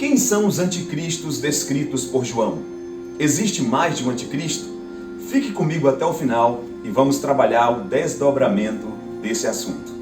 Quem são os anticristos descritos por João? Existe mais de um anticristo? Fique comigo até o final e vamos trabalhar o desdobramento desse assunto.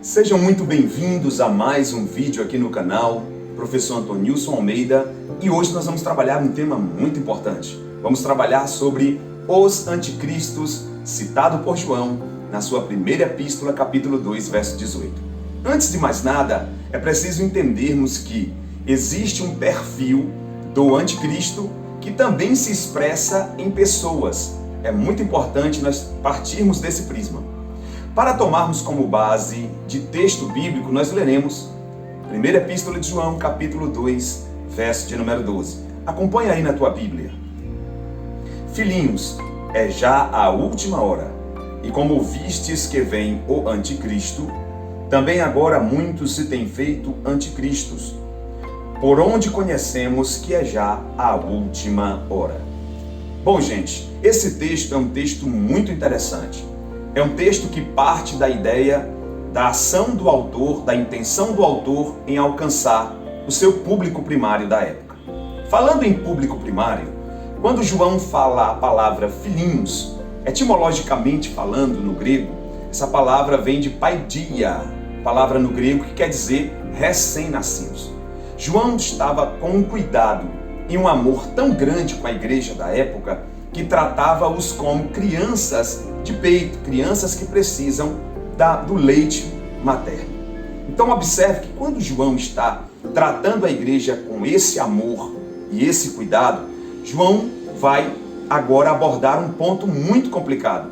Sejam muito bem-vindos a mais um vídeo aqui no canal, Professor Antonilson Almeida, e hoje nós vamos trabalhar um tema muito importante. Vamos trabalhar sobre os anticristos, citado por João na sua primeira epístola, capítulo 2, verso 18. Antes de mais nada, é preciso entendermos que existe um perfil do anticristo que também se expressa em pessoas. É muito importante nós partirmos desse prisma. Para tomarmos como base de texto bíblico, nós leremos primeira epístola de João, capítulo 2, verso de número 12. Acompanha aí na tua Bíblia. Filhinhos, é já a última hora. E como ouvistes que vem o anticristo, também agora muitos se têm feito anticristos, por onde conhecemos que é já a última hora. Bom, gente, esse texto é um texto muito interessante. É um texto que parte da ideia da ação do autor, da intenção do autor em alcançar o seu público primário da época. Falando em público primário, quando João fala a palavra filhinhos, etimologicamente falando no grego, essa palavra vem de paidia, palavra no grego que quer dizer recém-nascidos. João estava com um cuidado e um amor tão grande com a igreja da época que tratava-os como crianças de peito, crianças que precisam do leite materno. Então observe que quando João está tratando a igreja com esse amor e esse cuidado, João vai agora abordar um ponto muito complicado.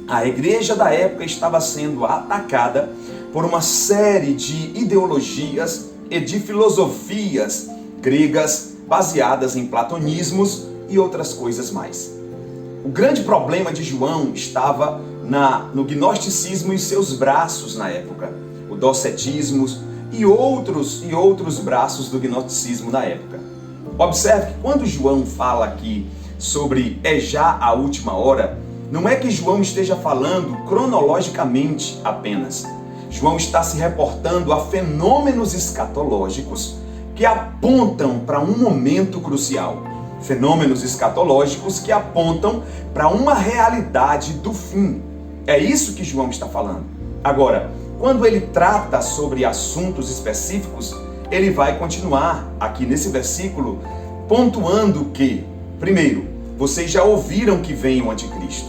A igreja da época estava sendo atacada por uma série de ideologias e de filosofias gregas baseadas em platonismos e outras coisas mais. O grande problema de João estava no gnosticismo e seus braços na época, o docetismo e outros braços do gnosticismo na época. Observe que quando João fala aqui sobre é já a última hora, não é que João esteja falando cronologicamente apenas. João está se reportando a fenômenos escatológicos que apontam para um momento crucial. Fenômenos escatológicos que apontam para uma realidade do fim. É isso que João está falando. Agora, quando ele trata sobre assuntos específicos, ele vai continuar aqui nesse versículo pontuando que, primeiro, vocês já ouviram que vem o anticristo.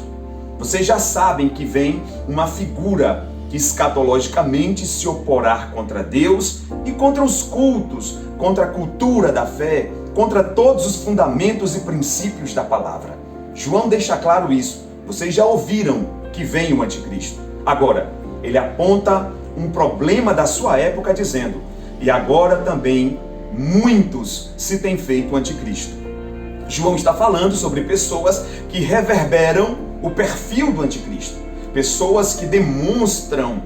Vocês já sabem que vem uma figura que escatologicamente se oporá contra Deus e contra os cultos, contra a cultura da fé, contra todos os fundamentos e princípios da palavra. João deixa claro isso. Vocês já ouviram que vem o anticristo. Agora, ele aponta um problema da sua época dizendo, e agora também muitos se têm feito anticristo. João está falando sobre pessoas que reverberam o perfil do anticristo. Pessoas que demonstram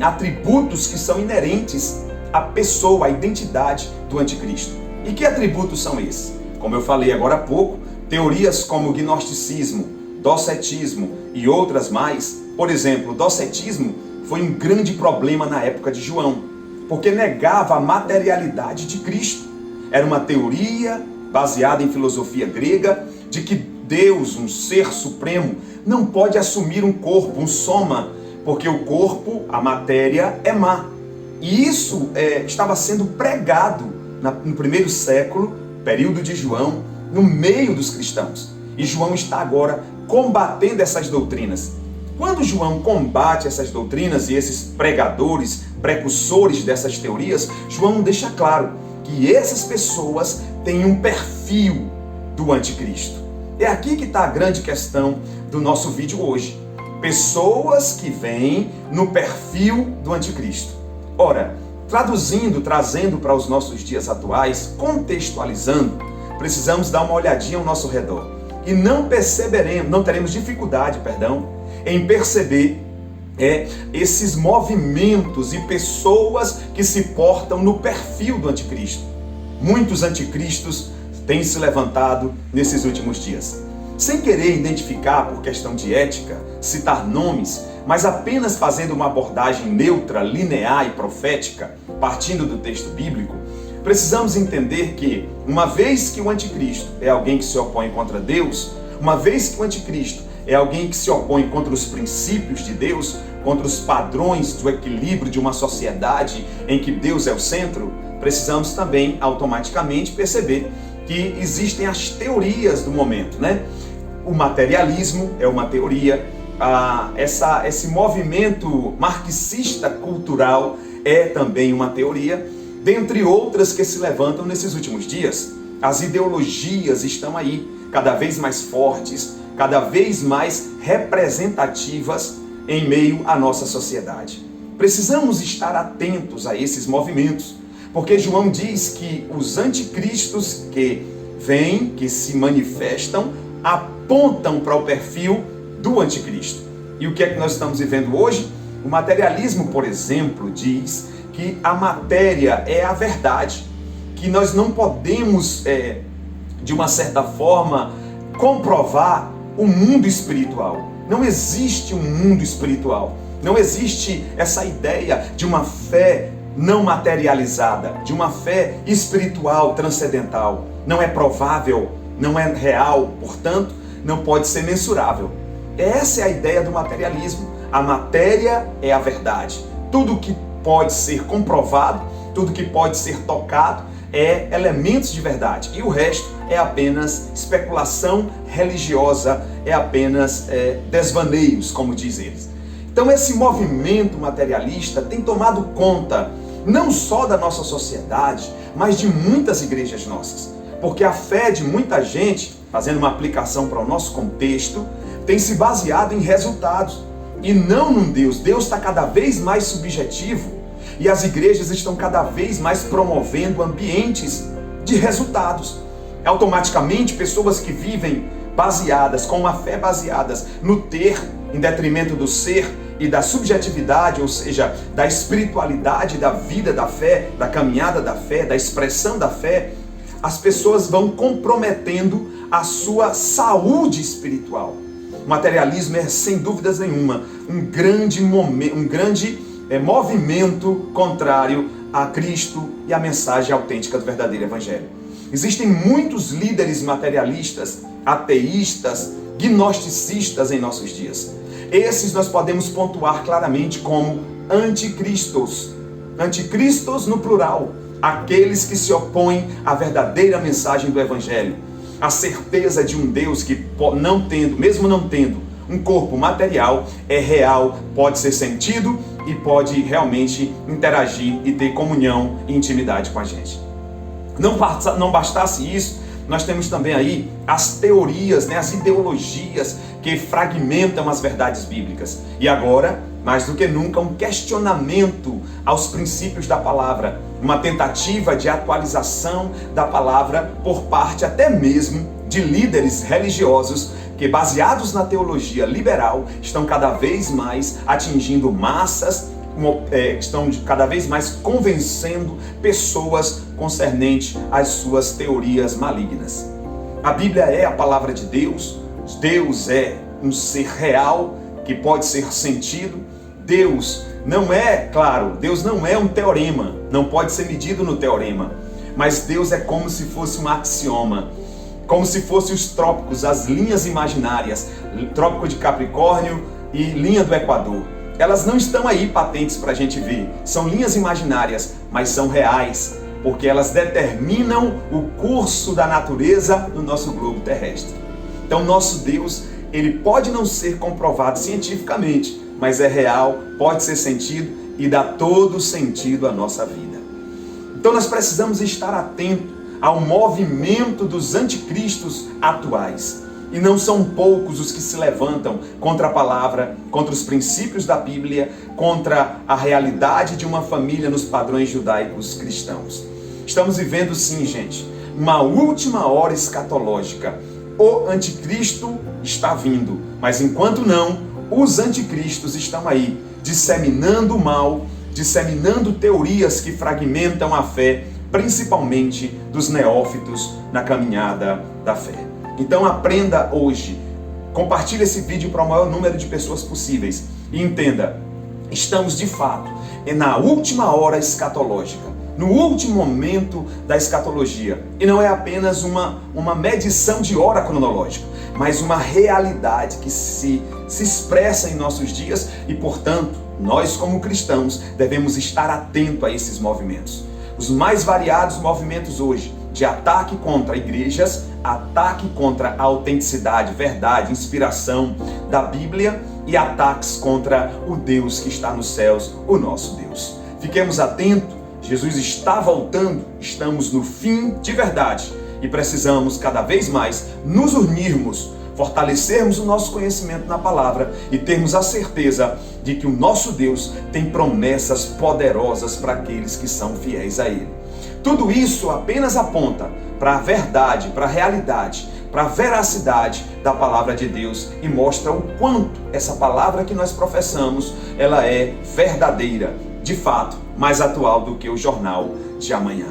atributos que são inerentes à pessoa, à identidade do anticristo. E que atributos são esses? Como eu falei agora há pouco, teorias como gnosticismo, docetismo e outras mais. Por exemplo, o docetismo foi um grande problema na época de João, porque negava a materialidade de Cristo. Era uma teoria baseada em filosofia grega de que Deus, um ser supremo, não pode assumir um corpo, um soma, porque o corpo, a matéria, é má. E isso estava sendo pregado no primeiro século, período de João, no meio dos cristãos. E João está agora combatendo essas doutrinas. Quando João combate essas doutrinas e esses pregadores, precursores dessas teorias, João deixa claro que essas pessoas têm um perfil do anticristo. É aqui que está a grande questão do nosso vídeo hoje. Pessoas que vêm no perfil do anticristo. Ora, trazendo para os nossos dias atuais, contextualizando, precisamos dar uma olhadinha ao nosso redor. E não teremos dificuldade, em perceber esses movimentos e pessoas que se portam no perfil do anticristo. Muitos anticristos têm se levantado nesses últimos dias. Sem querer identificar por questão de ética, citar nomes, mas apenas fazendo uma abordagem neutra, linear e profética, partindo do texto bíblico, precisamos entender que, uma vez que o anticristo é alguém que se opõe contra Deus, uma vez que o anticristo é alguém que se opõe contra os princípios de Deus, contra os padrões do equilíbrio de uma sociedade em que Deus é o centro, precisamos também automaticamente perceber que existem as teorias do momento, né? O materialismo é uma teoria, esse movimento marxista cultural é também uma teoria, dentre outras que se levantam nesses últimos dias. As ideologias estão aí, cada vez mais fortes, cada vez mais representativas em meio à nossa sociedade. Precisamos estar atentos a esses movimentos, porque João diz que os anticristos que vêm, que se manifestam, apontam para o perfil do anticristo. E o que é que nós estamos vivendo hoje? O materialismo, por exemplo, diz que a matéria é a verdade, que nós não podemos, de uma certa forma, comprovar o mundo espiritual. Não existe um mundo espiritual. Não existe essa ideia de uma fé não materializada, de uma fé espiritual transcendental. Não é provável, não é real, portanto, não pode ser mensurável. Essa é a ideia do materialismo. A matéria é a verdade. Tudo que pode ser comprovado, tudo que pode ser tocado é elementos de verdade. E o resto é apenas especulação religiosa, é apenas desvaneios, como diz eles. Então esse movimento materialista tem tomado conta não só da nossa sociedade, mas de muitas igrejas nossas. Porque a fé de muita gente, fazendo uma aplicação para o nosso contexto, tem se baseado em resultados e não num Deus. Deus está cada vez mais subjetivo e as igrejas estão cada vez mais promovendo ambientes de resultados. Automaticamente, pessoas que vivem baseadas, com uma fé baseadas no ter, em detrimento do ser e da subjetividade, ou seja, da espiritualidade da vida da fé, da caminhada da fé, da expressão da fé, as pessoas vão comprometendo a sua saúde espiritual. O materialismo é, sem dúvidas nenhuma, um grande movimento contrário a Cristo e a mensagem autêntica do verdadeiro Evangelho. Existem muitos líderes materialistas, ateístas, gnosticistas em nossos dias. Esses nós podemos pontuar claramente como anticristos. Anticristos no plural, aqueles que se opõem à verdadeira mensagem do Evangelho. A certeza de um Deus que, mesmo não tendo um corpo material, é real, pode ser sentido e pode realmente interagir e ter comunhão e intimidade com a gente. Não bastasse isso, nós temos também aí as teorias, as ideologias que fragmentam as verdades bíblicas. E agora, mais do que nunca, um questionamento aos princípios da palavra, uma tentativa de atualização da palavra por parte até mesmo de líderes religiosos que, baseados na teologia liberal, estão cada vez mais atingindo massas, estão cada vez mais convencendo pessoas concernente às suas teorias malignas. A Bíblia é a palavra de Deus. Deus é um ser real que pode ser sentido. Deus não é um teorema, não pode ser medido no teorema, mas Deus é como se fosse um axioma, como se fossem os trópicos, as linhas imaginárias, trópico de Capricórnio e linha do Equador. Elas não estão aí patentes para a gente ver, são linhas imaginárias, mas são reais, porque elas determinam o curso da natureza no nosso globo terrestre. Então nosso Deus, ele pode não ser comprovado cientificamente, mas é real, pode ser sentido e dá todo sentido à nossa vida. Então nós precisamos estar atentos ao movimento dos anticristos atuais. E não são poucos os que se levantam contra a palavra, contra os princípios da Bíblia, contra a realidade de uma família nos padrões judaicos cristãos. Estamos vivendo sim, gente, uma última hora escatológica. O anticristo está vindo, mas enquanto não, os anticristos estão aí, disseminando o mal, disseminando teorias que fragmentam a fé, principalmente dos neófitos na caminhada da fé. Então aprenda hoje. Compartilhe esse vídeo para o maior número de pessoas possíveis. E entenda, estamos de fato na última hora escatológica, no último momento da escatologia. E não é apenas uma medição de hora cronológica, mas uma realidade que se expressa em nossos dias e, portanto, nós como cristãos devemos estar atentos a esses movimentos. Os mais variados movimentos hoje de ataque contra igrejas, ataque contra a autenticidade, verdade, inspiração da Bíblia e ataques contra o Deus que está nos céus, o nosso Deus. Fiquemos atentos, Jesus está voltando, estamos no fim de verdade e precisamos cada vez mais nos unirmos, fortalecermos o nosso conhecimento na palavra e termos a certeza de que o nosso Deus tem promessas poderosas para aqueles que são fiéis a Ele. Tudo isso apenas aponta para a verdade, para a realidade, para a veracidade da palavra de Deus e mostra o quanto essa palavra que nós professamos, ela é verdadeira, de fato, mais atual do que o jornal de amanhã.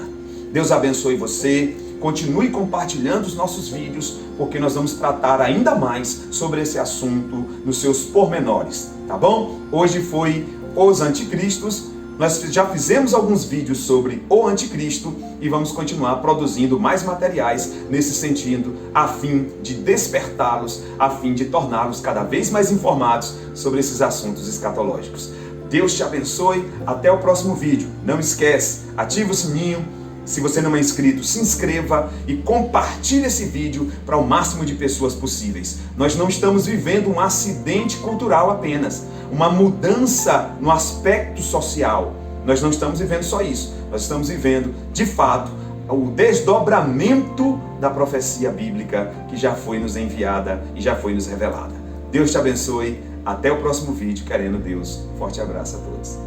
Deus abençoe você, continue compartilhando os nossos vídeos, porque nós vamos tratar ainda mais sobre esse assunto nos seus pormenores, tá bom? Hoje foi os anticristos. Nós já fizemos alguns vídeos sobre o anticristo e vamos continuar produzindo mais materiais nesse sentido, a fim de despertá-los, a fim de torná-los cada vez mais informados sobre esses assuntos escatológicos. Deus te abençoe, até o próximo vídeo. Não esquece, ativa o sininho. Se você não é inscrito, se inscreva e compartilhe esse vídeo para o máximo de pessoas possíveis. Nós não estamos vivendo um acidente cultural apenas, uma mudança no aspecto social. Nós não estamos vivendo só isso. Nós estamos vivendo, de fato, o desdobramento da profecia bíblica que já foi nos enviada e já foi nos revelada. Deus te abençoe. Até o próximo vídeo, querendo Deus. Forte abraço a todos.